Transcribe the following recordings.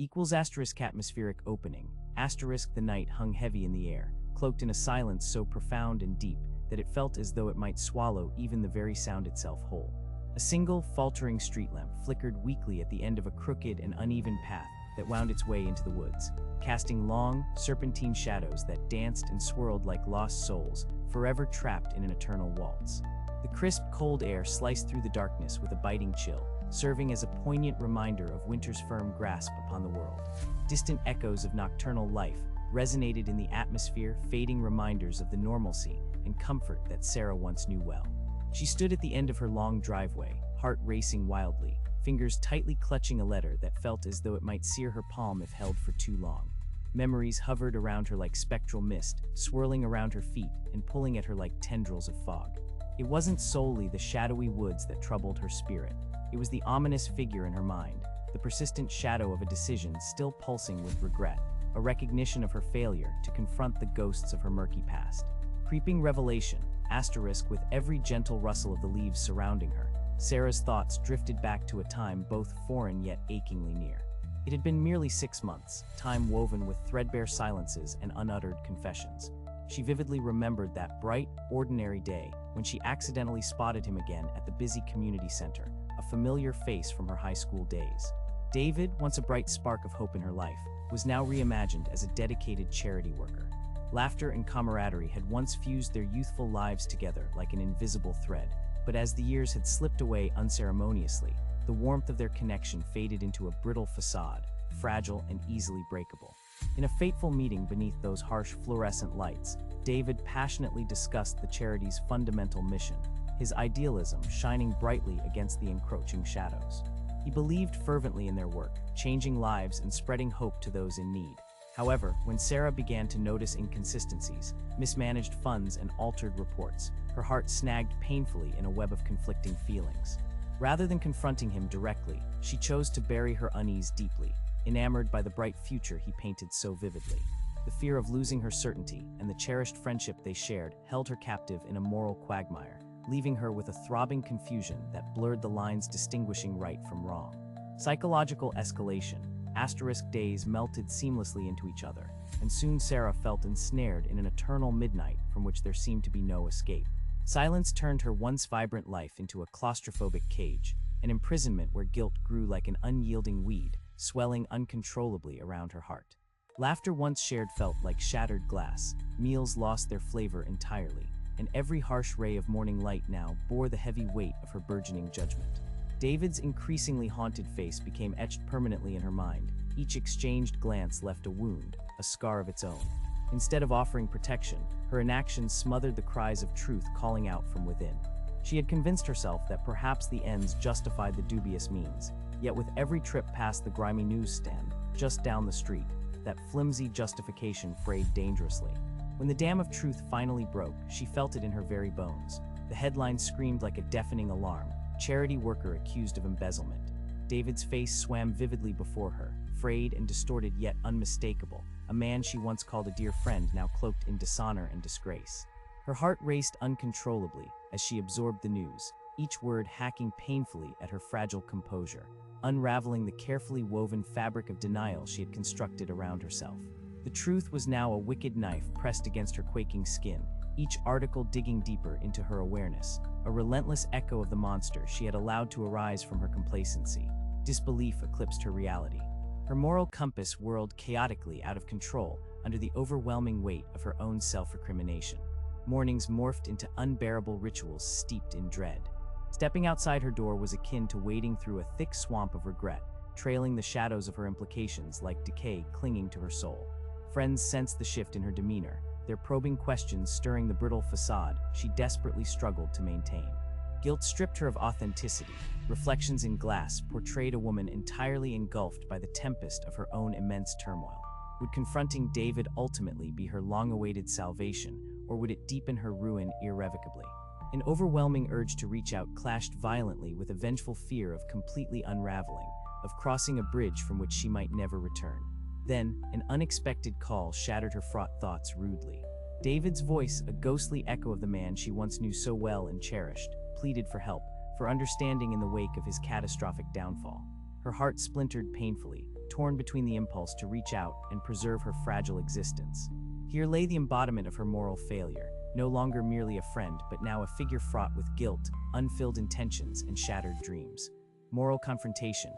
equals asterisk atmospheric opening, asterisk the night hung heavy in the air, cloaked in a silence so profound and deep that it felt as though it might swallow even the very sound itself whole. A single, faltering street lamp flickered weakly at the end of a crooked and uneven path that wound its way into the woods, casting long, serpentine shadows that danced and swirled like lost souls, forever trapped in an eternal waltz. The crisp, cold air sliced through the darkness with a biting chill, serving as a poignant reminder of winter's firm grasp upon the world. Distant echoes of nocturnal life resonated in the atmosphere, fading reminders of the normalcy and comfort that Sarah once knew well. She stood at the end of her long driveway, heart racing wildly, fingers tightly clutching a letter that felt as though it might sear her palm if held for too long. Memories hovered around her like spectral mist, swirling around her feet and pulling at her like tendrils of fog. It wasn't solely the shadowy woods that troubled her spirit. It was the ominous figure in her mind, the persistent shadow of a decision still pulsing with regret, a recognition of her failure to confront the ghosts of her murky past. Creeping revelation, asterisk with every gentle rustle of the leaves surrounding her, Sarah's thoughts drifted back to a time both foreign yet achingly near. It had been merely 6 months, time woven with threadbare silences and unuttered confessions. She vividly remembered that bright, ordinary day when she accidentally spotted him again at the busy community center, a familiar face from her high school days. David, once a bright spark of hope in her life, was now reimagined as a dedicated charity worker. Laughter and camaraderie had once fused their youthful lives together like an invisible thread, but as the years had slipped away unceremoniously, the warmth of their connection faded into a brittle facade, fragile and easily breakable. In a fateful meeting beneath those harsh fluorescent lights, David passionately discussed the charity's fundamental mission, his idealism shining brightly against the encroaching shadows. He believed fervently in their work, changing lives and spreading hope to those in need. However, when Sarah began to notice inconsistencies, mismanaged funds and altered reports, her heart snagged painfully in a web of conflicting feelings. Rather than confronting him directly, she chose to bury her unease deeply, enamored by the bright future he painted so vividly. The fear of losing her certainty and the cherished friendship they shared held her captive in a moral quagmire, leaving her with a throbbing confusion that blurred the lines distinguishing right from wrong. Psychological escalation, asterisk days melted seamlessly into each other, and soon Sarah felt ensnared in an eternal midnight from which there seemed to be no escape. Silence turned her once vibrant life into a claustrophobic cage, an imprisonment where guilt grew like an unyielding weed, swelling uncontrollably around her heart. Laughter once shared felt like shattered glass, meals lost their flavor entirely, and every harsh ray of morning light now bore the heavy weight of her burgeoning judgment. David's increasingly haunted face became etched permanently in her mind. Each exchanged glance left a wound, a scar of its own. Instead of offering protection, her inactions smothered the cries of truth calling out from within. She had convinced herself that perhaps the ends justified the dubious means, yet with every trip past the grimy newsstand, just down the street, that flimsy justification frayed dangerously. When the dam of truth finally broke, she felt it in her very bones. The headline screamed like a deafening alarm: charity worker accused of embezzlement. David's face swam vividly before her, frayed and distorted yet unmistakable, a man she once called a dear friend now cloaked in dishonor and disgrace. Her heart raced uncontrollably as she absorbed the news, each word hacking painfully at her fragile composure, unraveling the carefully woven fabric of denial she had constructed around herself. The truth was now a wicked knife pressed against her quaking skin, each article digging deeper into her awareness, a relentless echo of the monster she had allowed to arise from her complacency. Disbelief eclipsed her reality. Her moral compass whirled chaotically out of control under the overwhelming weight of her own self-recrimination. Mornings morphed into unbearable rituals steeped in dread. Stepping outside her door was akin to wading through a thick swamp of regret, trailing the shadows of her implications like decay clinging to her soul. Friends sensed the shift in her demeanor, their probing questions stirring the brittle facade she desperately struggled to maintain. Guilt stripped her of authenticity. Reflections in glass portrayed a woman entirely engulfed by the tempest of her own immense turmoil. Would confronting David ultimately be her long-awaited salvation, or would it deepen her ruin irrevocably? An overwhelming urge to reach out clashed violently with a vengeful fear of completely unraveling, of crossing a bridge from which she might never return. Then, an unexpected call shattered her fraught thoughts rudely. David's voice, a ghostly echo of the man she once knew so well and cherished, pleaded for help, for understanding in the wake of his catastrophic downfall. Her heart splintered painfully, torn between the impulse to reach out and preserve her fragile existence. Here lay the embodiment of her moral failure, no longer merely a friend, but now a figure fraught with guilt, unfilled intentions, and shattered dreams. Moral confrontation,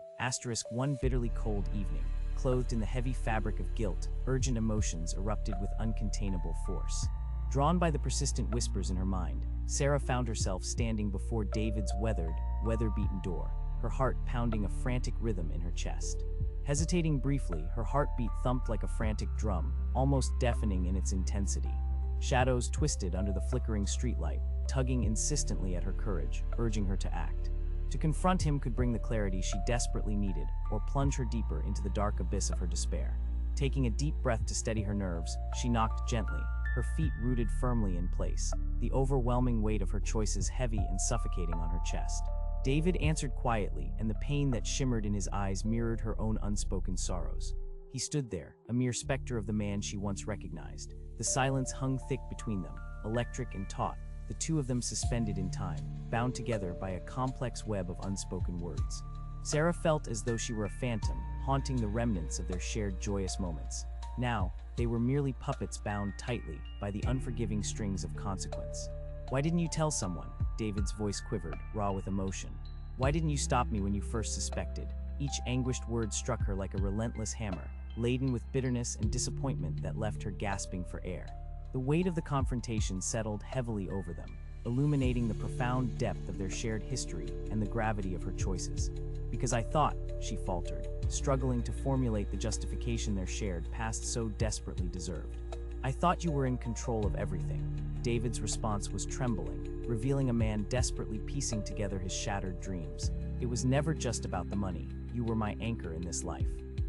one bitterly cold evening, clothed in the heavy fabric of guilt, urgent emotions erupted with uncontainable force. Drawn by the persistent whispers in her mind, Sarah found herself standing before David's weather-beaten door, her heart pounding a frantic rhythm in her chest. Hesitating briefly, her heartbeat thumped like a frantic drum, almost deafening in its intensity. Shadows twisted under the flickering streetlight, tugging insistently at her courage, urging her to act. To confront him could bring the clarity she desperately needed, or plunge her deeper into the dark abyss of her despair. Taking a deep breath to steady her nerves, she knocked gently, her feet rooted firmly in place, the overwhelming weight of her choices heavy and suffocating on her chest. David answered quietly, and the pain that shimmered in his eyes mirrored her own unspoken sorrows. He stood there, a mere specter of the man she once recognized. The silence hung thick between them, electric and taut, the two of them suspended in time, bound together by a complex web of unspoken words. Sarah felt as though she were a phantom, haunting the remnants of their shared joyous moments. Now, they were merely puppets bound tightly by the unforgiving strings of consequence. "Why didn't you tell someone?" David's voice quivered, raw with emotion. "Why didn't you stop me when you first suspected?" Each anguished word struck her like a relentless hammer, laden with bitterness and disappointment that left her gasping for air. The weight of the confrontation settled heavily over them, illuminating the profound depth of their shared history and the gravity of her choices. "Because I thought," she faltered, struggling to formulate the justification their shared past so desperately deserved. "I thought you were in control of everything." David's response was trembling, revealing a man desperately piecing together his shattered dreams. "It was never just about the money. You were my anchor in this life.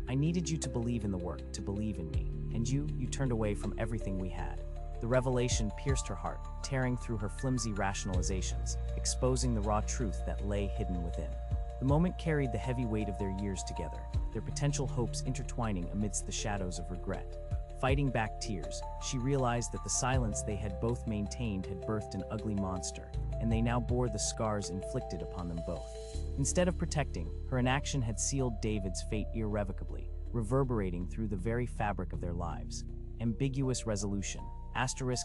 I needed you to believe in the work, to believe in me. And you turned away from everything we had." The revelation pierced her heart, tearing through her flimsy rationalizations, exposing the raw truth that lay hidden within. The moment carried the heavy weight of their years together, their potential hopes intertwining amidst the shadows of regret. Fighting back tears, she realized that the silence they had both maintained had birthed an ugly monster, and they now bore the scars inflicted upon them both. Instead of protecting, her inaction had sealed David's fate irrevocably, reverberating through the very fabric of their lives. Ambiguous resolution.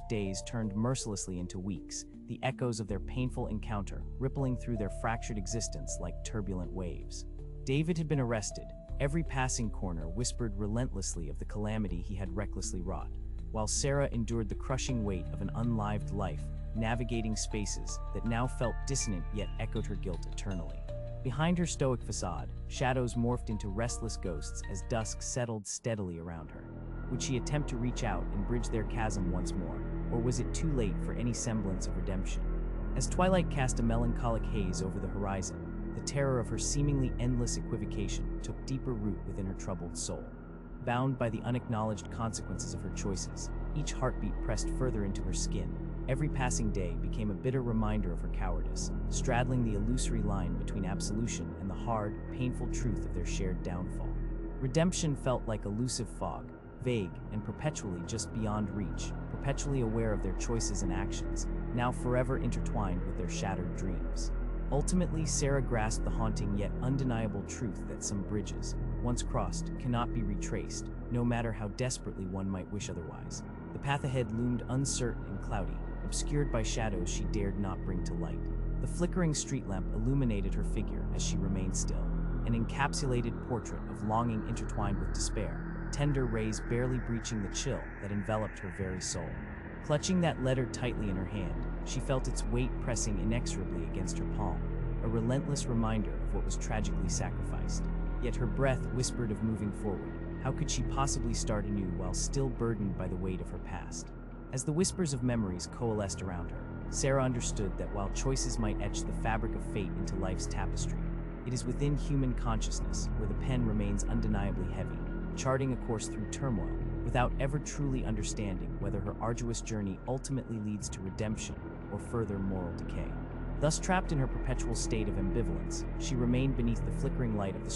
Days turned mercilessly into weeks, the echoes of their painful encounter rippling through their fractured existence like turbulent waves. David had been arrested. Every passing corner whispered relentlessly of the calamity he had recklessly wrought, while Sarah endured the crushing weight of an unlived life, navigating spaces that now felt dissonant yet echoed her guilt eternally. Behind her stoic facade, shadows morphed into restless ghosts as dusk settled steadily around her. Would she attempt to reach out and bridge their chasm once more, or was it too late for any semblance of redemption? As twilight cast a melancholic haze over the horizon, the terror of her seemingly endless equivocation took deeper root within her troubled soul. Bound by the unacknowledged consequences of her choices, each heartbeat pressed further into her skin. Every passing day became a bitter reminder of her cowardice, straddling the illusory line between absolution and the hard, painful truth of their shared downfall. Redemption felt like elusive fog, vague and perpetually just beyond reach, perpetually aware of their choices and actions, now forever intertwined with their shattered dreams. Ultimately, Sarah grasped the haunting yet undeniable truth that some bridges, once crossed, cannot be retraced, no matter how desperately one might wish otherwise. The path ahead loomed uncertain and cloudy, obscured by shadows she dared not bring to light. The flickering street lamp illuminated her figure as she remained still, an encapsulated portrait of longing intertwined with despair, tender rays barely breaching the chill that enveloped her very soul. Clutching that letter tightly in her hand, she felt its weight pressing inexorably against her palm, a relentless reminder of what was tragically sacrificed. Yet her breath whispered of moving forward. How could she possibly start anew while still burdened by the weight of her past? As the whispers of memories coalesced around her, Sarah understood that while choices might etch the fabric of fate into life's tapestry, it is within human consciousness where the pen remains undeniably heavy, charting a course through turmoil, without ever truly understanding whether her arduous journey ultimately leads to redemption or further moral decay. Thus trapped in her perpetual state of ambivalence, she remained beneath the flickering light of the